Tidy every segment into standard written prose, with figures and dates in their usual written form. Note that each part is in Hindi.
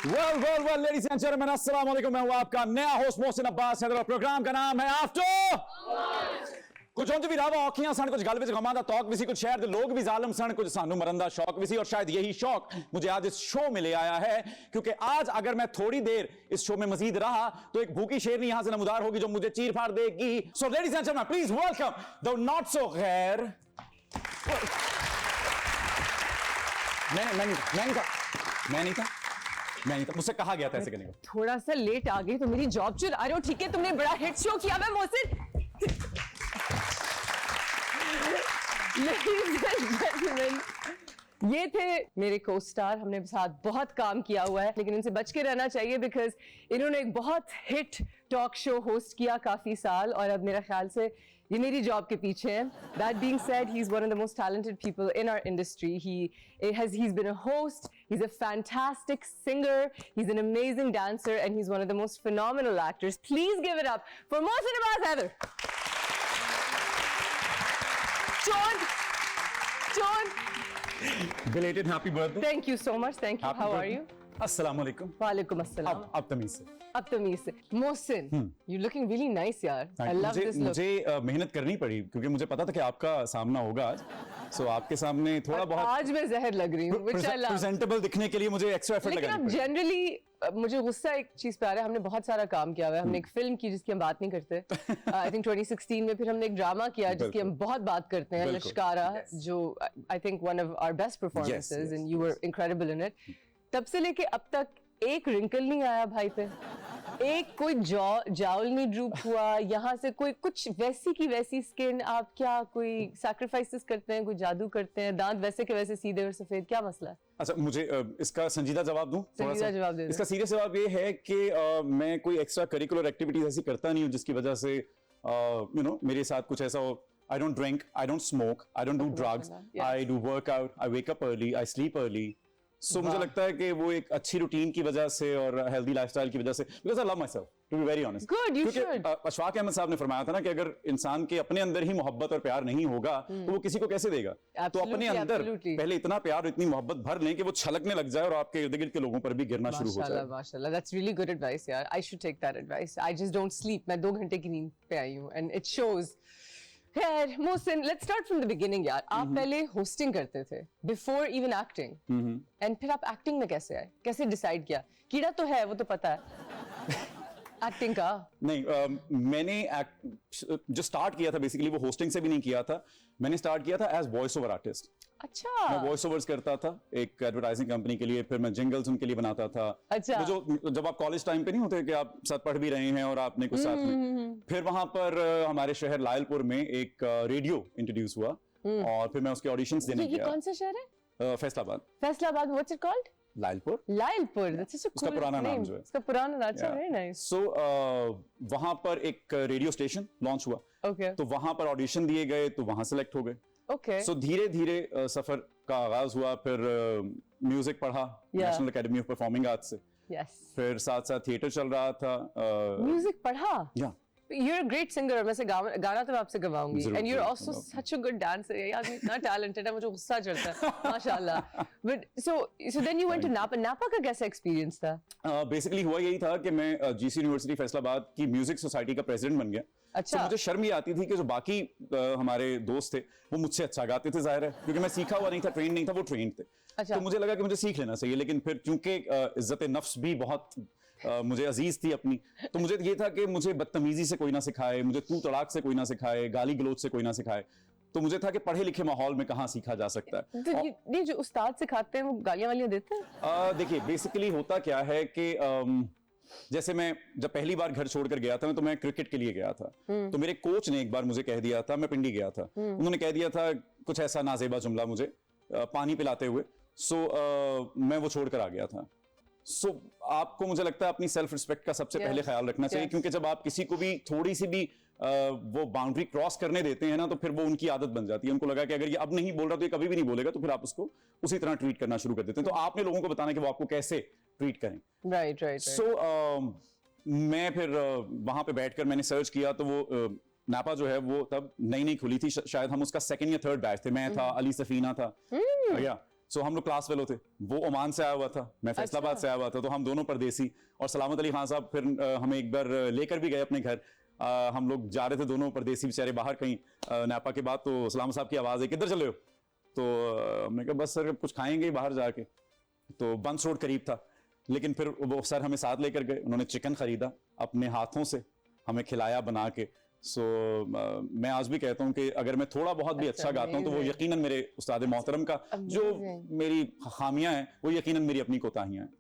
वेल लेडीज एंड जेंटलमैन अस्सलाम वालेकुम। मैं हूं आपका नया होस्ट मोहसिन अब्बास हैदर और प्रोग्राम का नाम है आफ्टर कुछ उंज भी रावा औखियां सन कुछ गल विच गमां दा तौक भी सी कुछ शहर दे लोग भी जालिम सन कुछ सानू मरन दा शौक भी सी और शायद यही शौक मुझे आज इस शो में ले आया है क्योंकि आज अगर मैं थोड़ी देर इस शो में मजीद रहा तो एक भूखी शेरनी यहां से नमूदार होगी जो मुझे चीर फाड़ देगी। So ladies and gentleman please welcome the not so गैर मैं नहीं था मुझसे कहा गया था ऐसे करने को। थोड़ा सा लेट आ गई तो मेरी जॉब चुरा रहे हो, ठीक है? तुमने बड़ा हिट शो किया है मोहसिन। Ladies and gentlemen, ये थे मेरे को स्टार। हमने साथ बहुत काम किया हुआ है लेकिन इनसे बच के रहना चाहिए बिकॉज इन्होंने एक बहुत हिट टॉक शो होस्ट किया काफी साल और अब मेरा ख्याल से ये मेरी जॉब के पीछे है। That being said, he's one of the most talented people in our industry. He's been a host, he's a fantastic singer, he's an amazing dancer and he's one of the most phenomenal actors. Please give it up for Mohsin Abbas Haider. John. Belated happy birthday. Thank you so much. Thank you. Happy How are birthday. you? अस्सलाम वालेकुम। वालेकुम अस्सलाम। अब तमीज से। अब तमीज से। Mohsin, you're looking really nice यार। I love this look. मुझे मेहनत करनी पड़ी क्योंकि मुझे पता था कि आपका सामना होगा आज। सो आपके सामने थोड़ा बहुत आज मैं जहर लग रही हूँ। प्रेजेंटेबल दिखने के लिए मुझे एक्स्ट्रा एफर्ट लगानी पड़ी। लेकिन अब जनरली मुझे गुस्सा एक चीज पे आ रहा है। हमने बहुत सारा काम किया हुआ है। हमने एक फिल्म की जिसकी हम बात नहीं करते। आई थिंक 2016 में फिर हमने एक ड्रामा किया जिसकी हम बहुत बात करते हैं, लश्कारा, जो I think one of our best performances and you were incredible in it. तब से लेके अब तक एक रिंकल नहीं आया भाई पे, एक कोई जाउल नहीं ड्रूप हुआ, यहाँ से कोई कुछ वैसी की वैसी स्किन। आप क्या कोई सैक्रिफाइसेस करते हैं, कोई जादू करते हैं, दांत वैसे के वैसे सीधे और सफेद, क्या मसला है? अच्छा, मुझे इसका संजीदा जवाब दूं? संजीदा जवाब दे। इसका सीरियस जवाब ये है कि मैं कोई एक्स्ट्रा करिकुलर एक्टिविटीज ऐसी करता नहीं हूँ जिसकी वजह से मेरे साथ कुछ ऐसा हो। I don't drink, I don't smoke, I don't do drugs, I do workout, I wake up early, I sleep early. So मुझे लगता है कि वो एक अच्छी रूटीन की वजह से और हेल्दी लाइफस्टाइल की वजह से, because I love myself, to be very honest. Good, you should. Ashfaq Ahmad साहब ने फरमाया था ना कि अगर इंसान के अपने अंदर ही मोहब्बत और प्यार नहीं होगा तो वो किसी को कैसे देगा? तो अपने अंदर पहले इतना प्यार, इतनी मोहब्बत भर लें कि वो छलकने लग जाए और आपके इर्द गिर्द के लोगों पर भी गिरना शुरू हो जाए। माशाल्लाह, that's really good advice यार। I should take that advice. I just don't sleep. मैं 2 घंटे की नींद पे आई हूँ and it shows. यार Mohsin, let's start from the beginning यार। आप पहले होस्टिंग करते थे before even acting, and फिर आप एक्टिंग में कैसे आए? कैसे डिसाइड किया? कीड़ा तो है, वो तो पता है एक्टिंग का। नहीं, मैंने जो स्टार्ट किया था बेसिकली वो होस्टिंग से भी नहीं किया था। मैंने स्टार्ट किया था एज वॉइस ओवर आर्टिस्ट। अच्छा। मैं वॉइस ओवर्स करता था एक एडवर्टाइजिंग कंपनी के लिए, फिर मैं जिंगल्स उनके लिए बनाता था। अच्छा। जो जब आप कॉलेज टाइम पे नहीं होते कि आप साथ पढ़ भी रहे हैं और आपने कुछ साथ में, फिर वहां पर हमारे शहर लायलपुर में एक रेडियो इंट्रोड्यूस हुआ और फिर मैं उसके ऑडिशंस देने गया। कौन सा शहर है? Faisalabad. Faisalabad, what's it called? Lyallpur. That's such a cool उसका पुराना नाम जो है। उसका पुराना नाम, अच्छा, वेरी नाइस। सो वहां पर एक रेडियो स्टेशन लॉन्च हुआ। ओके। तो वहां पर ऑडिशन दिए गए तो वहां सेलेक्ट हो गए। ओके। सो धीरे धीरे सफर का आगाज हुआ। फिर म्यूजिक पढ़ा national academy of performing arts से। यस। फिर साथ साथ थिएटर चल रहा था। म्यूजिक पढ़ा? या You're a great singer। मैं से गाना तो मैं आपसे गवाऊंगी। And you're also such a good dancer। यार इतना talented है, मुझे गुस्सा चढ़ता है माशाल्लाह। But so then you went to Napa। Napa का कैसा एक्सपीरियंस था? बेसिकली हुआ यही था कि मैं GC यूनिवर्सिटी फैसलाबाद की म्यूजिक सोसाइटी का प्रेसिडेंट बन गया। अच्छा। मुझे शर्म ये आती थी कि जो बाकी हमारे दोस्त थे वो मुझसे अच्छा गाते थे, जाहिर है क्योंकि मैं सीखा हुआ नहीं था, ट्रेन नहीं था, वो ट्रेन थे। अच्छा। तो मुझे लगा कि मुझे सीख लेना चाहिए, लेकिन फिर चूंकि इज्जत नफ्स भी बहुत मुझे अजीज थी अपनी, तो मुझे ये था कि मुझे बदतमीजी से कोई ना सिखाए, मुझे तू तड़ाक से कोई ना सिखाए, गाली गलोच से कोई ना सिखाए। तो मुझे था कि पढ़े लिखे माहौल में कहाँ सीखा जा सकता है। तो ये जो उस्ताद सिखाते हैं वो गालियां वालियां देते हैं? देखिए बेसिकली होता क्या है कि जैसे मैं जब पहली बार घर छोड़कर गया था तो मैं क्रिकेट के लिए गया था। तो मेरे कोच ने एक बार मुझे कह दिया था, मैं पिंडी गया था, उन्होंने कह दिया था कुछ ऐसा नाजेबा जुमला मुझे पानी पिलाते हुए। सो मैं वो छोड़कर आ गया था। सो आपको मुझे लगता है अपनी सेल्फ रिस्पेक्ट का सबसे पहले ख्याल रखना चाहिए, क्योंकि जब आप किसी को भी थोड़ी सी भी वो बाउंड्री क्रॉस करने देते हैं ना तो फिर वो उनकी आदत बन जाती है। उनको लगा कि अगर ये अब नहीं बोल रहा तो ये कभी भी नहीं बोलेगा, तो फिर आप उसको उसी तरह ट्रीट करना शुरू कर देते हैं। तो आपने लोगों को बताना कि वो आपको कैसे ट्रीट करें। राइट। सो मैं फिर वहां पे बैठकर मैंने सर्च किया तो वो नापा जो है वो तब नई नई खुली थी, शायद हम उसका 2nd या 3rd बैच थे। मैं था, अली सफीना था, या सो हम लोग क्लास फेलो थे, वो ओमान से आया हुआ था, मैं फैसलाबाद से आया हुआ था, तो हम दोनों परदेसी। और सलामत अली खान साहब फिर हमें एक बार लेकर भी गए अपने घर। हम लोग जा रहे थे दोनों परदेसी बेचारे बाहर कहीं नापा के बाद, तो सलामत साहब की आवाज है, किधर चले हो? तो हमने कहा बस सर कुछ खाएंगे बाहर जाके। तो बंस रोड करीब था, लेकिन फिर वो सर हमें साथ लेकर गए, उन्होंने चिकन खरीदा अपने हाथों से, हमें खिलाया बना के। सो मैं आज भी कहता हूँ कि अगर मैं थोड़ा बहुत भी अच्छा गाता हूँ तो वो यकीनन मेरे उस्ताद मोहतरम का, जो मेरी खामियां हैं वो यकीनन मेरी अपनी कोताहियां हैं।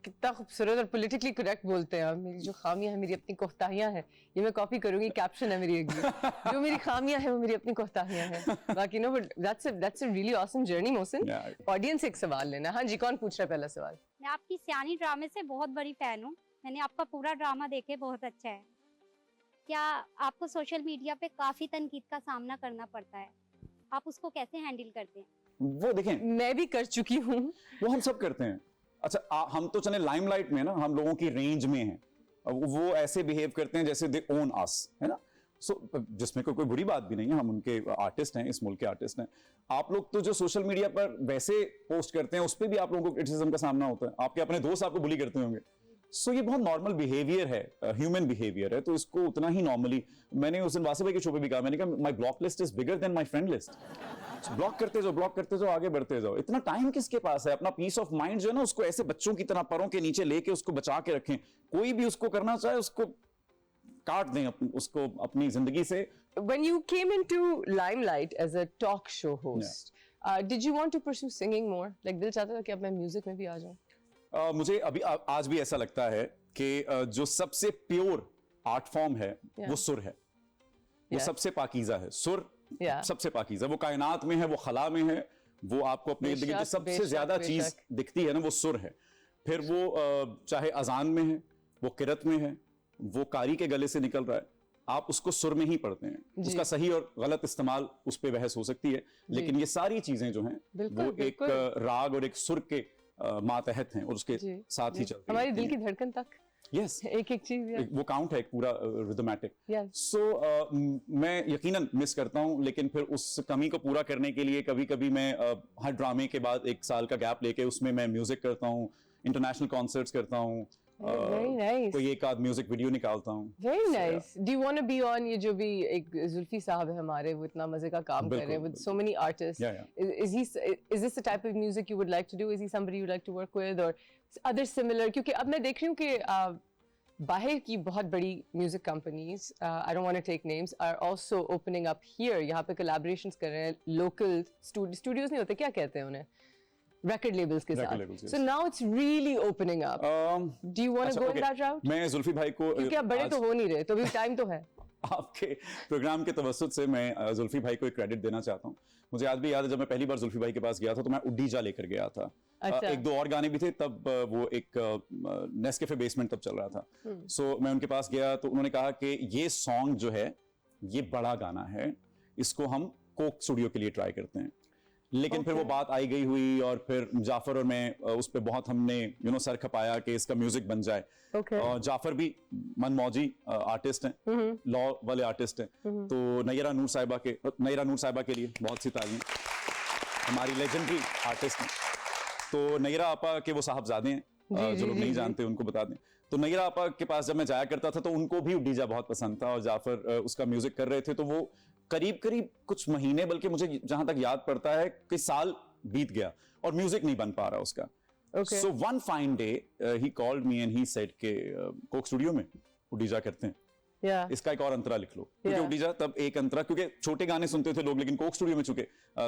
कितना खूबसूरत और पॉलिटिकली करेक्ट बोलते हैं आप। मेरी जो खामियां हैं मेरी अपनी कोताहियां हैं, ये मैं कॉपी करूंगी, कैप्शन है मेरी एक जो मेरी खामियां हैं वो मेरी अपनी कोताहियां हैं। बाकी no, but that's a really awesome journey Mohsin. Audience एक सवाल लेना। हाँ जी, कौन पूछ रहा है पहला सवाल? मैं आपकी सियानी ड्रामे से बहुत बड़ी फैन हूँ, मैंने आपका पूरा ड्रामा देखे, बहुत अच्छा है। क्या आपको सोशल मीडिया पे काफी तनकीद का सामना करना पड़ता है, आप उसको कैसे हैंडल करते हैं? वो देखें, मैं भी कर चुकी हूँ, वो हम सब करते हैं। अच्छा हम तो चले लाइमलाइट में ना, हम लोगों की रेंज में हैं, वो ऐसे बिहेव करते हैं जैसे दे ओन अस, है ना। सो जिसमें कोई बुरी बात भी नहीं है, हम उनके आर्टिस्ट हैं, इस मुल्क के आर्टिस्ट हैं। आप लोग तो जो सोशल मीडिया पर वैसे पोस्ट करते हैं उस पर भी आप लोगों को क्रिटिसिज्म का सामना होता है, आपके अपने दोस्त आपको बुली करते होंगे। सो ये बहुत नॉर्मल बिहेवियर है, ह्यूमन बिहेवियर है, तो इसको उतना ही नॉर्मली, मैंने उस दिन वासिफ भाई के शो पे भी कहा, मैंने कहा my block list is bigger than my friend list. Block करते जाओ, आगे बढ़ते जाओ। इतना टाइम किसके पास है? अपना पीस ऑफ माइंड जो है ना, उसको ऐसे बच्चों की तरह परों के नीचे लेके उसको बचा के रखें। कोई भी उसको करना चाहे उसको काट दें, उसको अपनी जिंदगी से। When you came into limelight as a talk show host, did you want to pursue singing more? Like दिल चाहता था कि अब मैं म्यूजिक में भी आ जाऊं? मुझे अभी आज भी ऐसा लगता है कि जो सबसे प्योर आर्ट फॉर्म है वो सुर है, वो सबसे पाकीज़ा है। सुर सबसे पाकीज़ा, वो कायनात में है, वो खला में है, वो आपको अपने इर्द गिर्द सबसे ज्यादा चीज दिखती है ना, वो सुर है। फिर वो चाहे अजान में है, वो किरत में है, वो कारी के गले से निकल रहा है, आप उसको सुर में ही पढ़ते हैं। उसका सही और गलत इस्तेमाल उस पर बहस हो सकती है, लेकिन ये सारी चीजें जो हैं वो एक राग और एक सुर के मातहत हैं और उसके साथ ही चलती हैं। हमारी दिल की धड़कन तक यस एक चीज वो काउंट है, एक पूरा रिदमेटिक। सो मैं यकीनन मिस करता हूं, लेकिन फिर उस कमी को पूरा करने के लिए कभी कभी मैं हर ड्रामे के बाद 1 साल का गैप लेके उसमें मैं म्यूजिक करता हूं, इंटरनेशनल कॉन्सर्ट्स करता हूं, Very nice. कोई एक आध म्यूजिक वीडियो निकालता हूँ। Very nice. Do you want to be on ये जो भी एक जुल्फी साहब है हमारे, वो इतना मजे का काम कर रहे हैं with so many artists. Is this the type of music you would like to do? Is he somebody you like to work with or other similar? क्योंकि अब मैं देख रही हूँ कि बाहर की बहुत बड़ी music companies, I don't want to take names, are also opening up here. यहाँ पे collaborations कर रहे हैं, local studios नहीं होते, क्या कहते हैं उन्हें? Record labels के साथ. Yes. So now it's really opening up. Do you want to go in that route? मैं जुल्फी भाई को, क्योंकि आप बड़े तो हो नहीं रहे, तो अभी टाइम तो है। आपके प्रोग्राम के तवस्सुत से मैं जुल्फी भाई को एक क्रेडिट देना चाहता हूँ। मुझे आज भी याद है जब मैं पहली बार जुल्फी भाई के पास गया था तो मैं उड्डीजा लेकर गया था। अच्छा। 1-2 और गाने भी थे तब, वो एक नेस्कैफे बेसमेंट तब चल रहा था। सो मैं उनके पास गया तो उन्होंने कहा कि ये सॉन्ग जो है ये बड़ा गाना है, इसको हम कोक स्टूडियो के लिए ट्राई करते हैं। लेकिन फिर वो बात आई गई हुई और फिर जाफर और मैं उस पर बहुत हमने सर खपाया कि इसका म्यूजिक बन जाए। और जाफर भी मनमौजी आर्टिस्ट हैं, लॉ वाले आर्टिस्ट हैं, तो नैरा नूर साहिबा के लिए बहुत सी तालियां, हमारी लेजेंडरी आर्टिस्ट हैं। तो नैरा आपा के वो साहबजादे हैं, जो लोग नहीं जानते उनको बता दें। तो नैरा आपा के पास जब मैं जाया करता था तो उनको भी उड्डीजा बहुत पसंद था और जाफर उसका म्यूजिक कर रहे थे, तो वो करीब कुछ महीने, बल्कि मुझे जहां तक याद पड़ता है कि साल बीत गया और म्यूजिक नहीं बन पा रहा उसका। So one fine day he called me and he said कि कोक स्टूडियो में उड्डीजा करते हैं, इसका एक और अंतरा लिख लो। क्योंकि उड्डीजा तब एक अंतरा, क्योंकि छोटे गाने सुनते थे लोग, लेकिन कोक स्टूडियो में चूंकि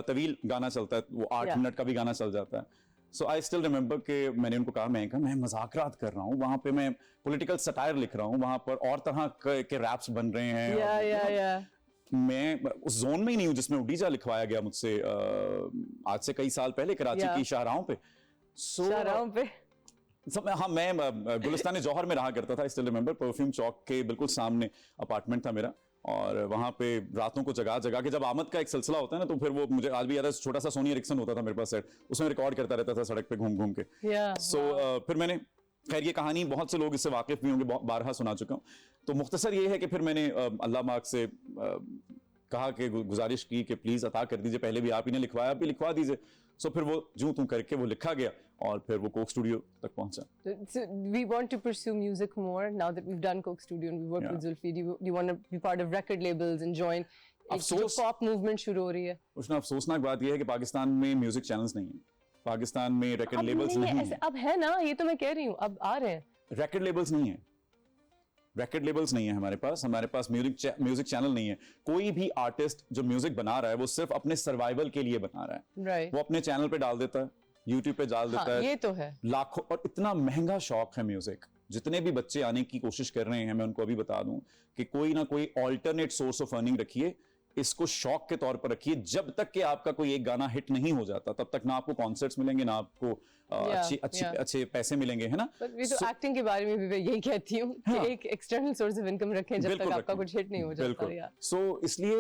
तवील गाना चलता है, वो 8 मिनट का भी गाना चल जाता है। सो आई स्टिल रिमेंबर कि मैंने उनको कहा, मैं मजाकरात कर रहा हूँ, वहां पे मैं पॉलिटिकल सटायर लिख रहा हूँ, वहां पर और तरह के रैप्स बन रहे हैं। मैं उस जोन में ही नहीं हूं जिसमें उड्डीजा लिखवाया गया मुझसे आज से कई साल पहले कराची की शाहराहों पे। शाहराहों पे हाँ, मैं गुलिस्तान जौहर में रहा करता था। आई स्टिल रिमेंबर, परफ्यूम चौक के बिल्कुल सामने अपार्टमेंट था मेरा, और वहां पे रातों को जगा के जब आमद का एक सिलसिला होता है ना, तो फिर वो मुझे आज भी याद है, छोटा सा सोनी एरिक्सन होता था मेरे पास सेट, उसमें रिकॉर्ड करता रहता था सड़क पे घूम के। सो फिर मैंने, खैर ये कहानी बहुत से लोग इससे वाकिफ भी होंगे, बारहा सुना चुका हूँ। तो मुख्तसर ये है कि फिर मैंने अल्लाह मार्क से कहा कि गुजारिश की कि प्लीज अता कर दीजिए, पहले भी आप ही ने लिखवाया, आप भी लिखवा दीजिए। सो फिर वो जूं तू करके वो लिखा गया और फिर वो कोक स्टूडियो तक पहुंचा। So we want to pursue music more now that we've done Coke Studio and we worked with Zulfi. Do you want to be part of record labels and join? जो pop movement शुरू हो रही है। उसमें अफसोसनाक बात यह है कि पाकिस्तान में म्यूजिक चैनल्स नहीं है, पाकिस्तान में रिकॉर्ड लेबल्स नहीं है। अब है ना, ये तो मैं कह रही हूँ, अब आ रहे हैं। रिकॉर्ड लेबल्स नहीं है, रिकॉर्ड लेबल्स नहीं है हमारे पास म्यूजिक चैनल नहीं है। कोई भी आर्टिस्ट जो म्यूजिक बना रहा है वो सिर्फ अपने सर्वाइवल के लिए बना रहा है। Right. वो अपने चैनल पे डाल देता है, यूट्यूब पे डाल देता है। ये तो है। लाखों, और इतना महंगा शौक है म्यूजिक। जितने भी बच्चे आने की कोशिश कर रहे हैं, मैं उनको अभी बता दूं कि कोई ना कोई ऑल्टरनेट सोर्स ऑफ अर्निंग रखिए, इसको शौक के तौर पर रखिए। जब तक कि आपका कोई एक गाना हिट नहीं हो जाता तब तक ना आपको कॉन्सर्ट्स मिलेंगे, ना आपको अच्छे पैसे मिलेंगे, है ना। तो एक्टिंग के बारे में भी मैं यही कहती हूँ कि एक एक्सटर्नल सोर्स ऑफ इनकम रखें जब तक आपका कुछ हिट नहीं हो जाता। सो इसलिए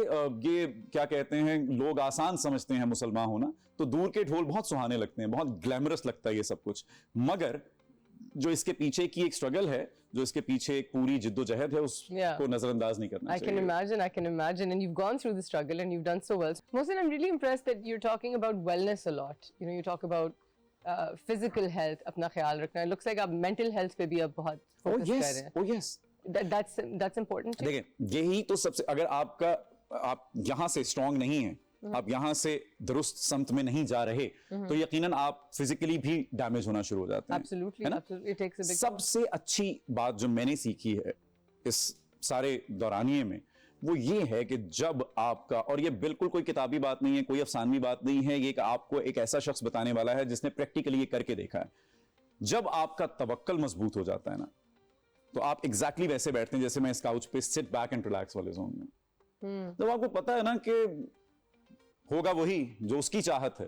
ये क्या कहते हैं, लोग आसान समझते हैं मुसलमान होना, तो दूर के ढोल बहुत सुहाने लगते हैं, बहुत ग्लैमरस लगता है ये सब कुछ, मगर जो इसके पीछे की एक स्ट्रगल है, जो इसके पीछे एक पूरी जिद्दोजहद है, उसको नजरअंदाज नहीं करना चाहिए। I can imagine, and you've gone through the struggle and you've done so well. Mohsin, I'm really impressed that you're talking about wellness a lot. You know, you talk about physical health, अपना ख्याल रखना. It looks like आप mental health पे भी आप बहुत focus कर रहे हैं. Oh yes. That's important too. देखिए, यही तो सबसे, अगर आप यहाँ से स्ट्रांग नहीं है, आप यहाँ से दुरुस्त समत में नहीं जा रहे, तो यकीनन आप फिजिकली भी डैमेज होना शुरू हो जाते हैं। Absolutely, है ना? absolutely. It takes a big सबसे अच्छी बात जो मैंने सीखी है इस सारे दौरानिये में, वो ये है कि जब आपका, और ये बिल्कुल कोई किताबी बात नहीं है, कोई अफसानवी बात नहीं है, ये आपको एक ऐसा शख्स बताने वाला है जिसने प्रैक्टिकली ये करके देखा है। जब आपका तवक्कल मजबूत हो जाता है ना, तो आप एग्जैक्टली वैसे बैठते हैं जैसे मैं इस काउच पे सिट बैक एंड रिलैक्स वाले जोन में। जब आपको पता है ना कि होगा वही जो उसकी चाहत है,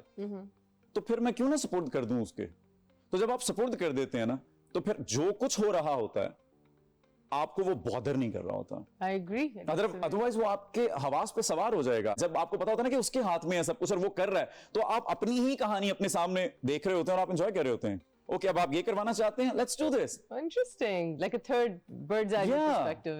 तो फिर मैं क्यों ना सपोर्ट कर दूं उसके। तो जब आप सपोर्ट कर देते हैं ना, तो फिर जो कुछ हो रहा होता है आपको वो बॉदर नहीं कर रहा होता। I agree. अदरवाइज वो आपके हवास पे सवार हो जाएगा। जब आपको पता होता है ना कि उसके हाथ में है सब कुछ और वो कर रहा है, तो आप अपनी ही कहानी अपने सामने देख रहे होते हैं और आप एंजॉय कर रहे होते हैं। ओके, अब आप ये करवाना चाहते हैं, let's do this. Interesting, like a third bird's eye perspective.